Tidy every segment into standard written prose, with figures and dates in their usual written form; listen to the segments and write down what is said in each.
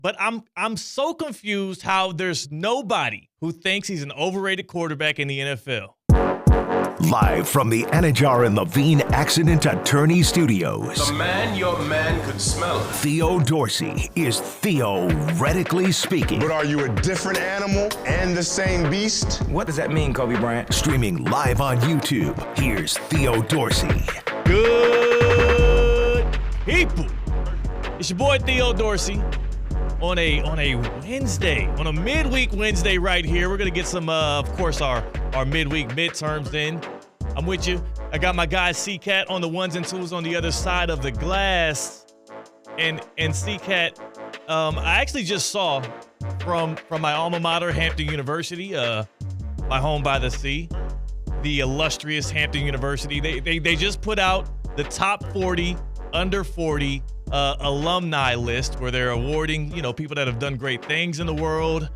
But I'm so confused how there's nobody who thinks he's an overrated quarterback in the NFL. Live from the Anajar and Levine Accident Attorney Studios. The man, your man could smell it. Theo Dorsey is theoretically speaking. But are you a different animal and the same beast? What does that mean, Kobe Bryant? Streaming live on YouTube. Here's Theo Dorsey. Good people. It's your boy Theo Dorsey on a Wednesday, on a midweek Wednesday right here. We're gonna get some, of course, our midweek midterms in. I'm with you. I got my guy C-Cat on the ones and twos on the other side of the glass. And C-Cat, I actually just saw from my alma mater, Hampton University, my home by the sea, the illustrious Hampton University. They just put out the top 40 under 40 alumni list where they're awarding, people that have done great things in the world,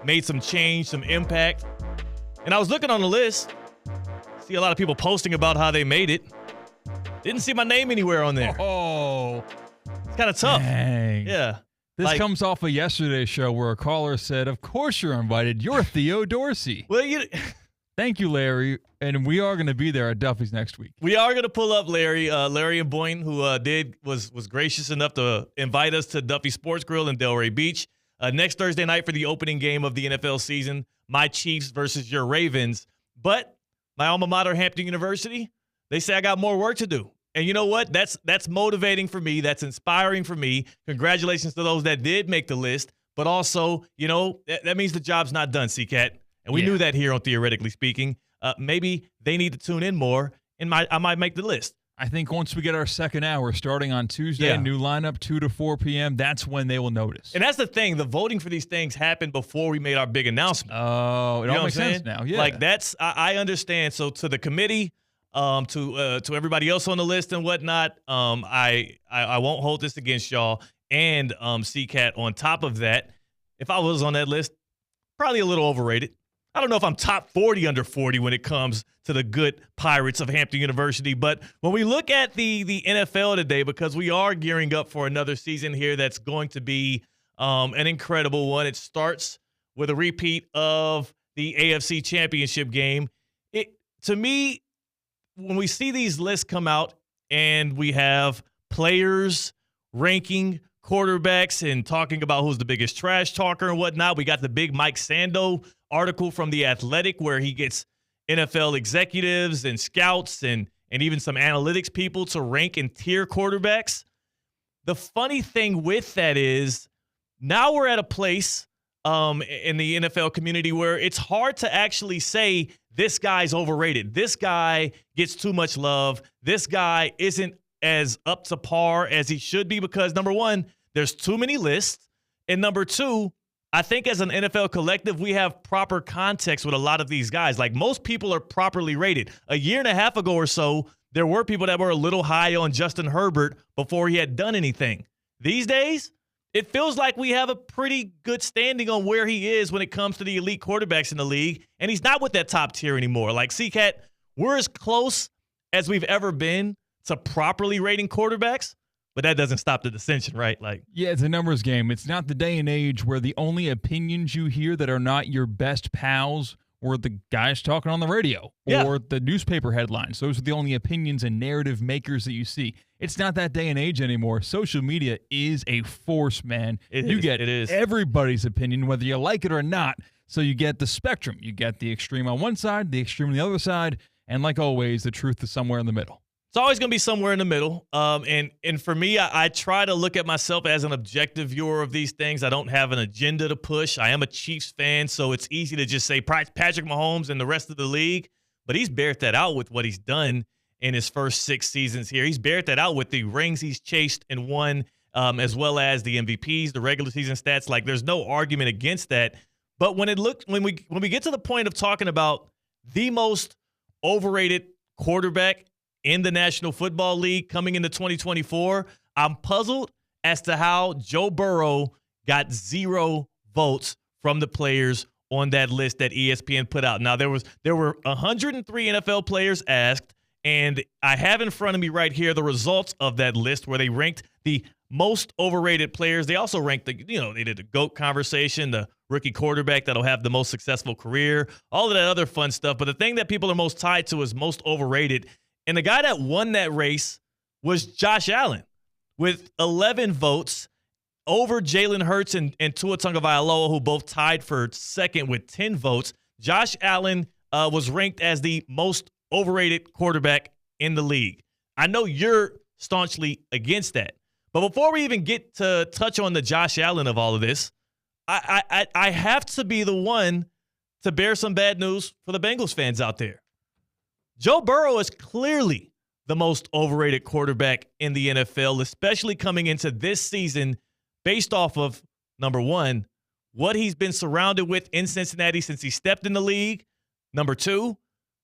made some change, some impact. And I was looking on the list, see a lot of people posting about how they made it. Didn't see my name anywhere on there. Oh, it's kind of tough. Dang. Yeah. This comes off of yesterday's show where a caller said, "Of course you're invited. You're Theo Dorsey." Well, Thank you, Larry. And we are going to be there at Duffy's next week. We are going to pull up Larry. Larry and Boyne, who was gracious enough to invite us to Duffy Sports Grill in Delray Beach next Thursday night for the opening game of the NFL season. My Chiefs versus your Ravens. But my alma mater, Hampton University, they say I got more work to do. And you know what? That's motivating for me. That's inspiring for me. Congratulations to those that did make the list. But also, that means the job's not done, C-Cat. And we knew that here on Theoretically Speaking. Maybe they need to tune in more, and I might make the list. I think once we get our second hour starting on Tuesday, new lineup 2 to 4 p.m., that's when they will notice. And that's the thing. The voting for these things happened before we made our big announcement. Oh, it all makes sense now. Yeah. Like I understand. So to the committee, to everybody else on the list and whatnot, I won't hold this against y'all. And C-Cat, on top of that, if I was on that list, probably a little overrated. I don't know if I'm top 40 under 40 when it comes to the good Pirates of Hampton University. But when we look at the NFL today, because we are gearing up for another season here that's going to be an incredible one. It starts with a repeat of the AFC Championship game. To me, when we see these lists come out and we have players ranking quarterbacks and talking about who's the biggest trash talker and whatnot, we got the big Mike Sando article from The Athletic where he gets NFL executives and scouts and even some analytics people to rank and tier quarterbacks. The funny thing with that is now we're at a place in the NFL community where it's hard to actually say this guy's overrated. This guy gets too much love. This guy isn't as up to par as he should be because, number one, there's too many lists. And number two, I think as an NFL collective, we have proper context with a lot of these guys. Like most people are properly rated. A year and a half ago or so, there were people that were a little high on Justin Herbert before he had done anything. These days, it feels like we have a pretty good standing on where he is when it comes to the elite quarterbacks in the league. And he's not with that top tier anymore. Like C-Cat, we're as close as we've ever been to properly rating quarterbacks. But that doesn't stop the dissension, right? Yeah, it's a numbers game. It's not the day and age where the only opinions you hear that are not your best pals were the guys talking on the radio or the newspaper headlines. Those are the only opinions and narrative makers that you see. It's not that day and age anymore. Social media is a force, man. You get everybody's opinion, whether you like it or not. So you get the spectrum. You get the extreme on one side, the extreme on the other side, and like always, the truth is somewhere in the middle. It's always going to be somewhere in the middle. And for me, I try to look at myself as an objective viewer of these things. I don't have an agenda to push. I am a Chiefs fan, so it's easy to just say Patrick Mahomes and the rest of the league. But he's bared that out with what he's done in his first 6 seasons here. He's bared that out with the rings he's chased and won, as well as the MVPs, the regular season stats. Like, there's no argument against that. But when we get to the point of talking about the most overrated quarterback in the National Football League coming into 2024, I'm puzzled as to how Joe Burrow got 0 votes from the players on that list that ESPN put out. Now, there were 103 NFL players asked, and I have in front of me right here the results of that list where they ranked the most overrated players. They also ranked they did the GOAT conversation, the rookie quarterback that'll have the most successful career, all of that other fun stuff. But the thing that people are most tied to is most overrated. And the guy that won that race was Josh Allen with 11 votes over Jalen Hurts and Tua Tagovailoa, who both tied for second with 10 votes. Josh Allen was ranked as the most overrated quarterback in the league. I know you're staunchly against that. But before we even get to touch on the Josh Allen of all of this, I have to be the one to bear some bad news for the Bengals fans out there. Joe Burrow is clearly the most overrated quarterback in the NFL, especially coming into this season based off of, number one, what he's been surrounded with in Cincinnati since he stepped in the league. Number two,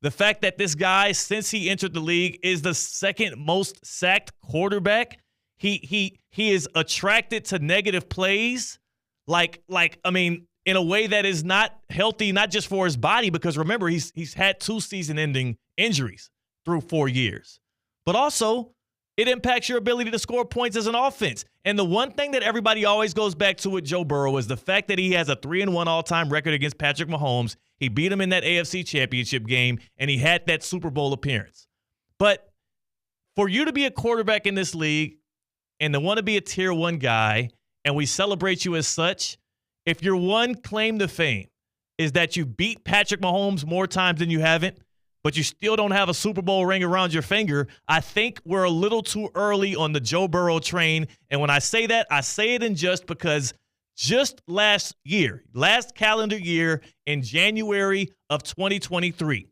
the fact that this guy, since he entered the league, is the second most sacked quarterback. He is attracted to negative plays, in a way that is not healthy, not just for his body, because remember, he's had 2 season-ending injuries through 4 years. But also, it impacts your ability to score points as an offense. And the one thing that everybody always goes back to with Joe Burrow is the fact that he has a 3-1 all-time record against Patrick Mahomes. He beat him in that AFC Championship game, and he had that Super Bowl appearance. But for you to be a quarterback in this league and to want to be a Tier 1 guy, and we celebrate you as such, if your one claim to fame is that you beat Patrick Mahomes more times than you haven't, but you still don't have a Super Bowl ring around your finger, I think we're a little too early on the Joe Burrow train. And when I say that, I say it in just because just last calendar year, in January of 2023,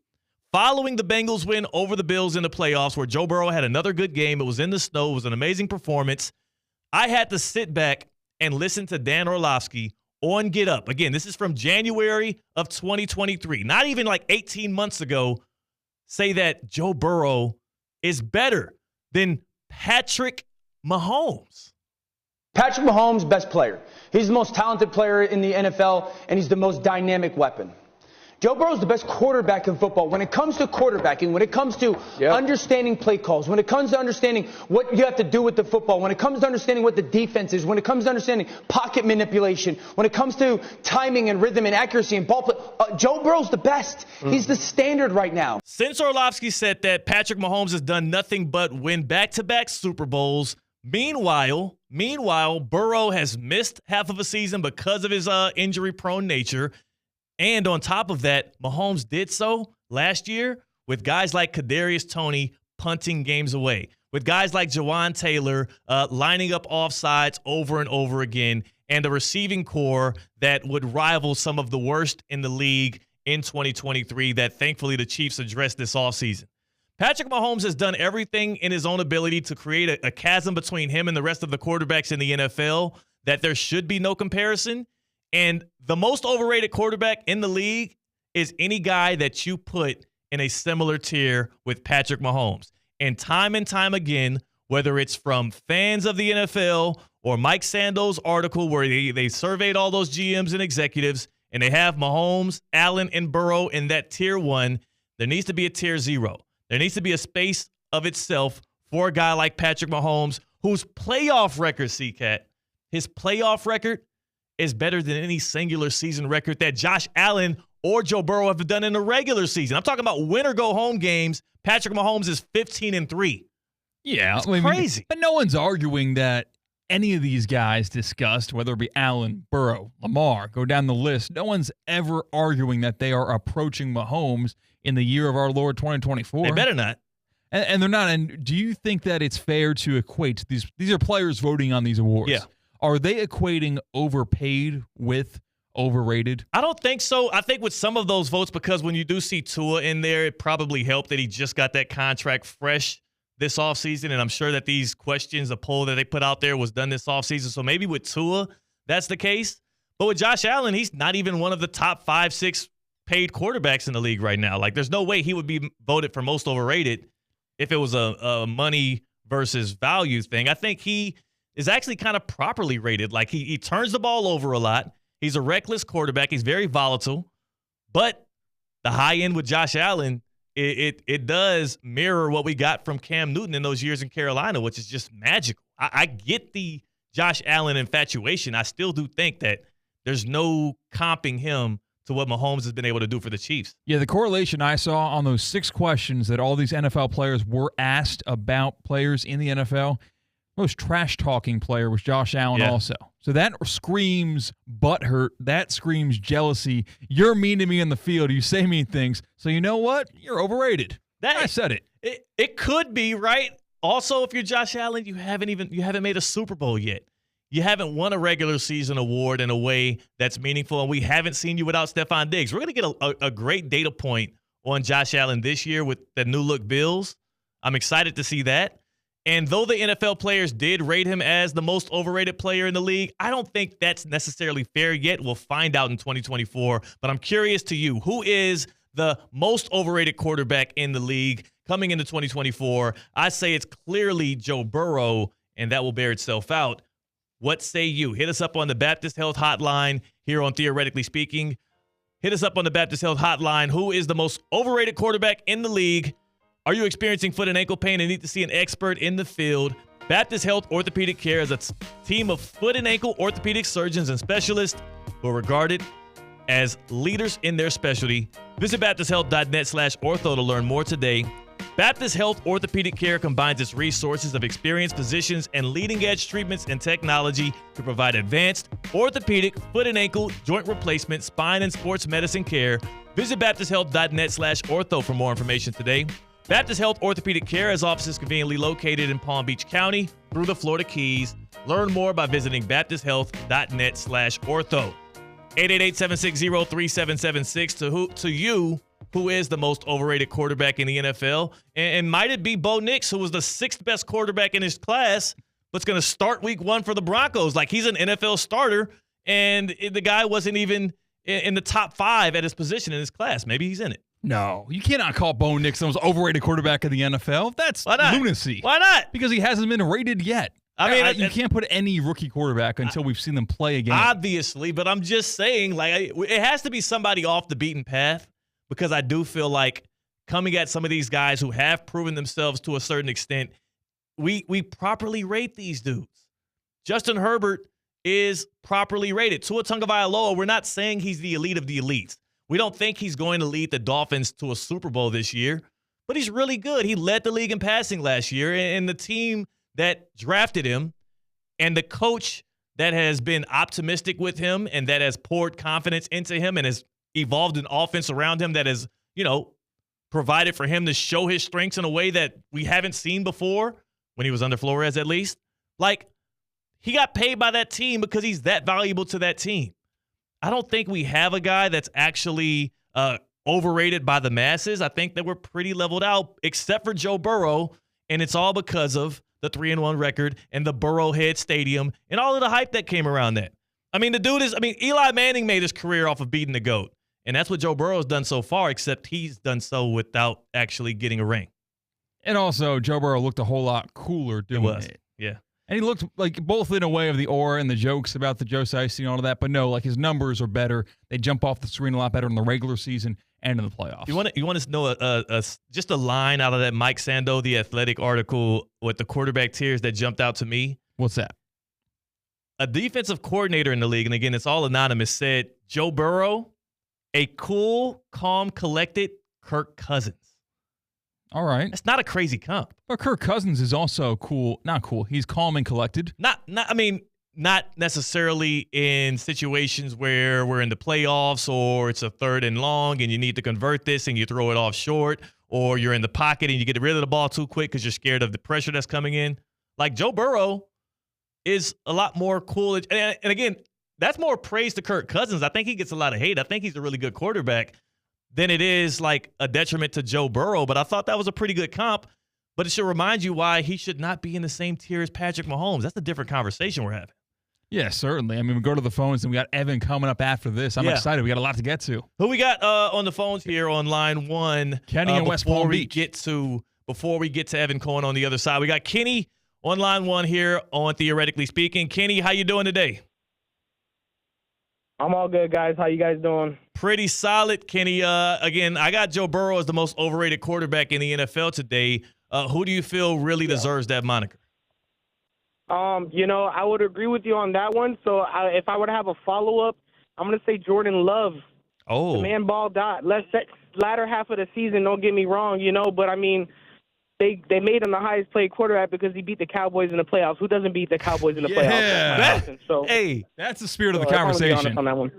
following the Bengals win over the Bills in the playoffs, where Joe Burrow had another good game, it was in the snow, it was an amazing performance, I had to sit back and listen to Dan Orlovsky on Get Up. Again, this is from January of 2023, not even like 18 months ago, say that Joe Burrow is better than Patrick Mahomes. Patrick Mahomes, best player. He's the most talented player in the NFL, and he's the most dynamic weapon. Joe Burrow's the best quarterback in football. When it comes to quarterbacking, when it comes to understanding play calls, when it comes to understanding what you have to do with the football, when it comes to understanding what the defense is, when it comes to understanding pocket manipulation, when it comes to timing and rhythm and accuracy and ball play, Joe Burrow's the best. He's the standard right now. Since Orlovsky said that Patrick Mahomes has done nothing but win back-to-back Super Bowls, Meanwhile, Burrow has missed half of a season because of his injury-prone nature. And on top of that, Mahomes did so last year with guys like Kadarius Toney punting games away, with guys like Jawan Taylor lining up offsides over and over again, and a receiving core that would rival some of the worst in the league in 2023 that thankfully the Chiefs addressed this offseason. Patrick Mahomes has done everything in his own ability to create a chasm between him and the rest of the quarterbacks in the NFL that there should be no comparison. And the most overrated quarterback in the league is any guy that you put in a similar tier with Patrick Mahomes. And time again, whether it's from fans of the NFL or Mike Sando's article where they surveyed all those GMs and executives, and they have Mahomes, Allen, and Burrow in that tier 1, there needs to be a tier 0. There needs to be a space of itself for a guy like Patrick Mahomes, whose playoff record, C-Cat, his playoff record is better than any singular season record that Josh Allen or Joe Burrow have done in a regular season. I'm talking about win-or-go-home games. Patrick Mahomes is 15-3. Yeah, it's crazy. But no one's arguing that any of these guys discussed, whether it be Allen, Burrow, Lamar, go down the list, no one's ever arguing that they are approaching Mahomes in the year of our Lord 2024. They better not. And they're not. And do you think that it's fair to equate these are players voting on these awards? Yeah. Are they equating overpaid with overrated? I don't think so. I think with some of those votes, because when you do see Tua in there, it probably helped that he just got that contract fresh this offseason. And I'm sure that these questions, the poll that they put out there was done this offseason. So maybe with Tua, that's the case. But with Josh Allen, he's not even one of the top 5-6 paid quarterbacks in the league right now. Like, there's no way he would be voted for most overrated if it was a money versus value thing. I think he is actually kind of properly rated. Like, he turns the ball over a lot. He's a reckless quarterback. He's very volatile. But the high end with Josh Allen, it does mirror what we got from Cam Newton in those years in Carolina, which is just magical. I get the Josh Allen infatuation. I still do think that there's no comping him to what Mahomes has been able to do for the Chiefs. Yeah, the correlation I saw on those 6 questions that all these NFL players were asked about players in the NFL, most trash-talking player was Josh Allen also. So that screams butthurt. That screams jealousy. You're mean to me in the field. You say mean things. So you know what? You're overrated. I said it. It could be, right? Also, if you're Josh Allen, you haven't made a Super Bowl yet. You haven't won a regular season award in a way that's meaningful, and we haven't seen you without Stephon Diggs. We're going to get a great data point on Josh Allen this year with the new-look Bills. I'm excited to see that. And though the NFL players did rate him as the most overrated player in the league, I don't think that's necessarily fair yet. We'll find out in 2024. But I'm curious to you, who is the most overrated quarterback in the league coming into 2024? I say it's clearly Joe Burrow, and that will bear itself out. What say you? Hit us up on the Baptist Health Hotline here on Theoretically Speaking. Hit us up on the Baptist Health Hotline. Who is the most overrated quarterback in the league? Are you experiencing foot and ankle pain and need to see an expert in the field? Baptist Health Orthopedic Care is a team of foot and ankle orthopedic surgeons and specialists who are regarded as leaders in their specialty. Visit baptisthealth.net/ortho to learn more today. Baptist Health Orthopedic Care combines its resources of experienced physicians and leading-edge treatments and technology to provide advanced orthopedic, foot and ankle, joint replacement, spine, and sports medicine care. Visit baptisthealth.net/ortho for more information today. Baptist Health Orthopedic Care has offices conveniently located in Palm Beach County through the Florida Keys. Learn more by visiting baptisthealth.net/ortho. 888-760-3776 to you, who is the most overrated quarterback in the NFL? And might it be Bo Nix, who was the 6th best quarterback in his class, but's going to start week 1 for the Broncos? Like, he's an NFL starter, and the guy wasn't even in the top 5 at his position in his class. Maybe he's in it. No, you cannot call Bo Nix the most overrated quarterback in the NFL. That's lunacy. Why not? Because he hasn't been rated yet. I mean, you can't put any rookie quarterback until we've seen them play a game. Obviously, but I'm just saying, like, it has to be somebody off the beaten path, because I do feel like coming at some of these guys who have proven themselves to a certain extent, we properly rate these dudes. Justin Herbert is properly rated. Tua Tagovailoa, we're not saying he's the elite of the elites. We don't think he's going to lead the Dolphins to a Super Bowl this year, but he's really good. He led the league in passing last year, and the team that drafted him and the coach that has been optimistic with him and that has poured confidence into him and has evolved an offense around him that has, provided for him to show his strengths in a way that we haven't seen before, when he was under Flores at least. Like, he got paid by that team because he's that valuable to that team. I don't think we have a guy that's actually overrated by the masses. I think that we're pretty leveled out, except for Joe Burrow, and it's all because of the 3-1 record and the Burrowhead Stadium and all of the hype that came around that. I mean, Eli Manning made his career off of beating the GOAT, and that's what Joe Burrow's done so far, except he's done so without actually getting a ring. And also, Joe Burrow looked a whole lot cooler doing it. Yeah. And he looked like both in a way of the aura and the jokes about the Joe Sicey and all of that, but no, like his numbers are better. They jump off the screen a lot better in the regular season and in the playoffs. You want to know just a line out of that Mike Sando, The Athletic article with the quarterback tiers that jumped out to me? What's that? A defensive coordinator in the league, and again, it's all anonymous, said Joe Burrow, a cool, calm, collected Kirk Cousins. All right. That's not a crazy comp. But Kirk Cousins is also cool. Not cool. He's calm and collected. Not necessarily in situations where we're in the playoffs or it's a 3rd and long and you need to convert this and you throw it off short, or you're in the pocket and you get rid of the ball too quick because you're scared of the pressure that's coming in. Like, Joe Burrow is a lot more cool. And again, that's more praise to Kirk Cousins. I think he gets a lot of hate. I think he's a really good quarterback. Than it is like a detriment to Joe Burrow. But I thought that was a pretty good comp. But it should remind you why he should not be in the same tier as Patrick Mahomes. That's a different conversation we're having. Yeah, certainly. I mean, we go to the phones, and we got Evan coming up after this. I'm excited. We got a lot to get to. Who we got on the phones here on line 1? Kenny in West Palm Beach. Before we get to Evan Cohen on the other side, we got Kenny on line 1 here on Theoretically Speaking. Kenny, how you doing today? I'm all good, guys. How you guys doing? Pretty solid, Kenny. Again, I got Joe Burrow as the most overrated quarterback in the NFL today. Who do you feel really deserves that moniker? I would agree with you on that one. So if I were to have a follow-up, I'm going to say Jordan Love. Oh. The man balled out. Latter half of the season, don't get me wrong, but I mean, they made him the highest paid quarterback because he beat the Cowboys in the playoffs. Who doesn't beat the Cowboys in the playoffs? Hey, that's the spirit of the conversation. On that one.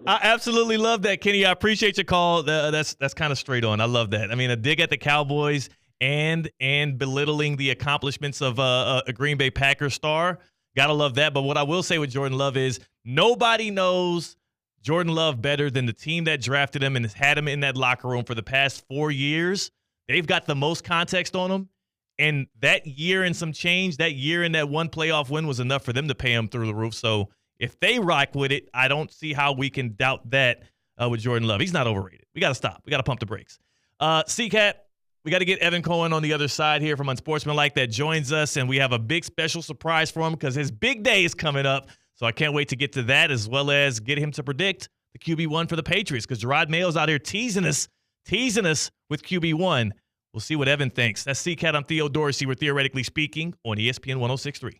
I absolutely love that, Kenny. I appreciate your call. That's kind of straight on. I love that. I mean, a dig at the Cowboys and belittling the accomplishments of a Green Bay Packers star. Gotta love that. But what I will say with Jordan Love is nobody knows Jordan Love better than the team that drafted him and has had him in that locker room for the past 4 years. They've got the most context on him. And that year and some change, that year and that one playoff win was enough for them to pay him through the roof. So if they rock with it, I don't see how we can doubt that with Jordan Love. He's not overrated. We got to stop. We got to pump the brakes. C-Cat, we got to get Evan Cohen on the other side here from Unsportsmanlike that joins us, and we have a big special surprise for him because his big day is coming up. So I can't wait to get to that as well as get him to predict the QB1 for the Patriots because Gerard Mayo's out here teasing us with QB1. We'll see what Evan thinks. That's C-Cat. I'm Theo Dorsey. We're Theoretically Speaking on ESPN 106.3.